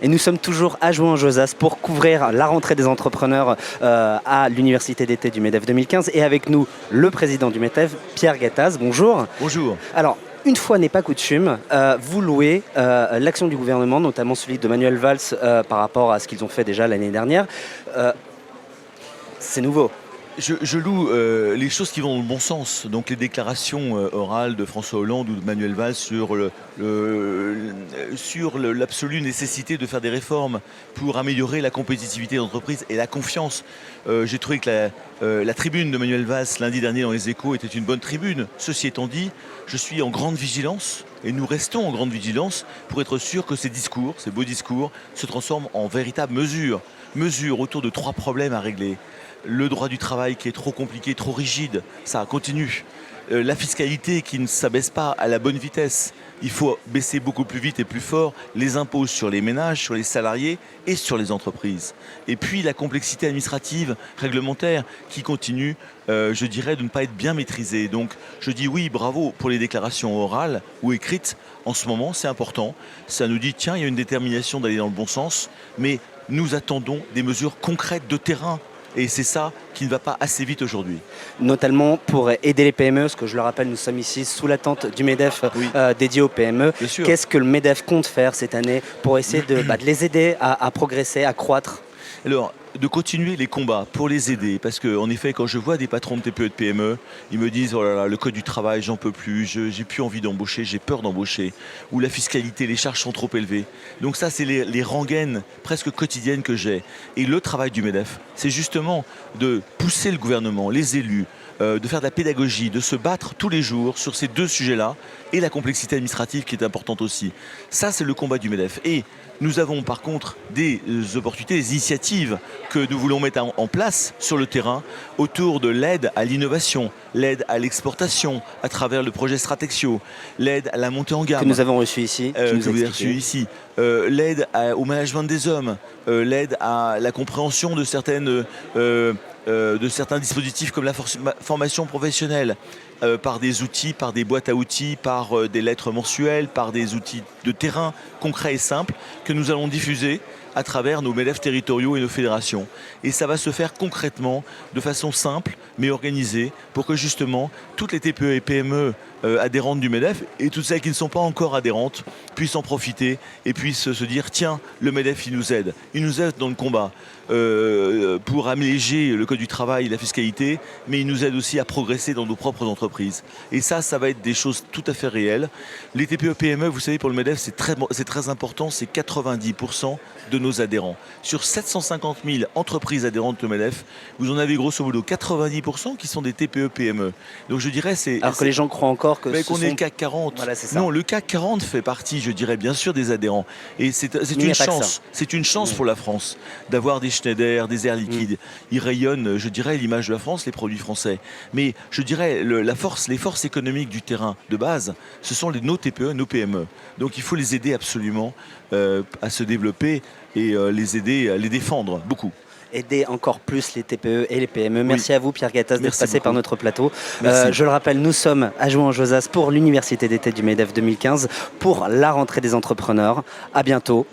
Et nous sommes toujours à Jouan-Josas pour couvrir la rentrée des entrepreneurs à l'Université d'été du MEDEF 2015. Et avec nous, le président du MEDEF, Pierre Gattaz. Bonjour. Bonjour. Alors, une fois n'est pas coutume, vous louez l'action du gouvernement, notamment celui de Manuel Valls par rapport à ce qu'ils ont fait déjà l'année dernière. C'est nouveau. Je loue les choses qui vont dans le bon sens. Donc les déclarations orales de François Hollande ou de Manuel Valls sur l'absolue nécessité de faire des réformes pour améliorer la compétitivité d'entreprise et la confiance. J'ai trouvé que la tribune de Manuel Valls lundi dernier dans les Échos était une bonne tribune. Ceci étant dit, je suis en grande vigilance et nous restons en grande vigilance pour être sûr que ces discours, ces beaux discours, se transforment en véritables mesures. Mesures autour de 3 problèmes à régler. Le droit du travail qui est trop compliqué, trop rigide, ça continue. La fiscalité qui ne s'abaisse pas à la bonne vitesse. Il faut baisser beaucoup plus vite et plus fort les impôts sur les ménages, sur les salariés et sur les entreprises. Et puis la complexité administrative, réglementaire qui continue, je dirais, de ne pas être bien maîtrisée. Donc je dis oui, bravo pour les déclarations orales ou écrites. En ce moment, c'est important. Ça nous dit, tiens, il y a une détermination d'aller dans le bon sens, mais nous attendons des mesures concrètes de terrain. Et c'est ça qui ne va pas assez vite aujourd'hui. Notamment pour aider les PME, parce que je le rappelle, nous sommes ici sous la tente du MEDEF dédié aux PME. Qu'est-ce que le MEDEF compte faire cette année pour essayer de les aider à progresser, à croître ? Alors, de continuer les combats pour les aider, parce qu'en effet, quand je vois des patrons de TPE et de PME, ils me disent « Oh là là, le code du travail, j'en peux plus, j'ai plus envie d'embaucher, j'ai peur d'embaucher », ou la fiscalité, les charges sont trop élevées. Donc ça, c'est les rengaines presque quotidiennes que j'ai. Et le travail du MEDEF, c'est justement de pousser le gouvernement, les élus, de faire de la pédagogie, de se battre tous les jours sur ces 2 sujets-là, et la complexité administrative qui est importante aussi. Ça, c'est le combat du MEDEF. Et nous avons par contre des opportunités, des initiatives que nous voulons mettre en place sur le terrain autour de l'aide à l'innovation, l'aide à l'exportation à travers le projet Stratexio, l'aide à la montée en gamme. Que nous avons reçu ici. L'aide au management des hommes, l'aide à la compréhension de certains dispositifs comme la formation professionnelle, par des outils, par des boîtes à outils, par des lettres mensuelles, par des outils de terrain concrets et simples que nous allons diffuser à travers nos MEDEF territoriaux et nos fédérations. Et ça va se faire concrètement, de façon simple, mais organisée, pour que justement toutes les TPE et PME adhérentes du MEDEF, et toutes celles qui ne sont pas encore adhérentes, puissent en profiter et puissent se dire « Tiens, le MEDEF, il nous aide dans le combat pour alléger le code du travail et la fiscalité, mais il nous aide aussi à progresser dans nos propres entreprises. » Et ça va être des choses tout à fait réelles. Les TPE-PME, vous savez, pour le MEDEF, c'est très important, c'est 90% de nos adhérents. Sur 750 000 entreprises adhérentes au MEDEF, vous en avez grosso modo 90% qui sont des TPE-PME. Donc je dirais c'est... Alors que les gens croient encore que qu'on est le CAC 40. Voilà, c'est ça. Non, le CAC 40 fait partie, je dirais, bien sûr, des adhérents. Et c'est une chance. C'est une chance pour la France d'avoir des Schneider, des Air Liquide. Ils rayonnent, je dirais, l'image de la France, les produits français. Mais je dirais, les forces économiques du terrain de base, ce sont nos TPE, nos PME. Donc il faut les aider absolument à se développer et les aider à les défendre beaucoup. Aider encore plus les TPE et les PME. Merci à vous, Pierre Gattaz, d'être passé par notre plateau. Je le rappelle, nous sommes à Jouan-Josas pour l'Université d'été du MEDEF 2015 pour la rentrée des entrepreneurs. À bientôt.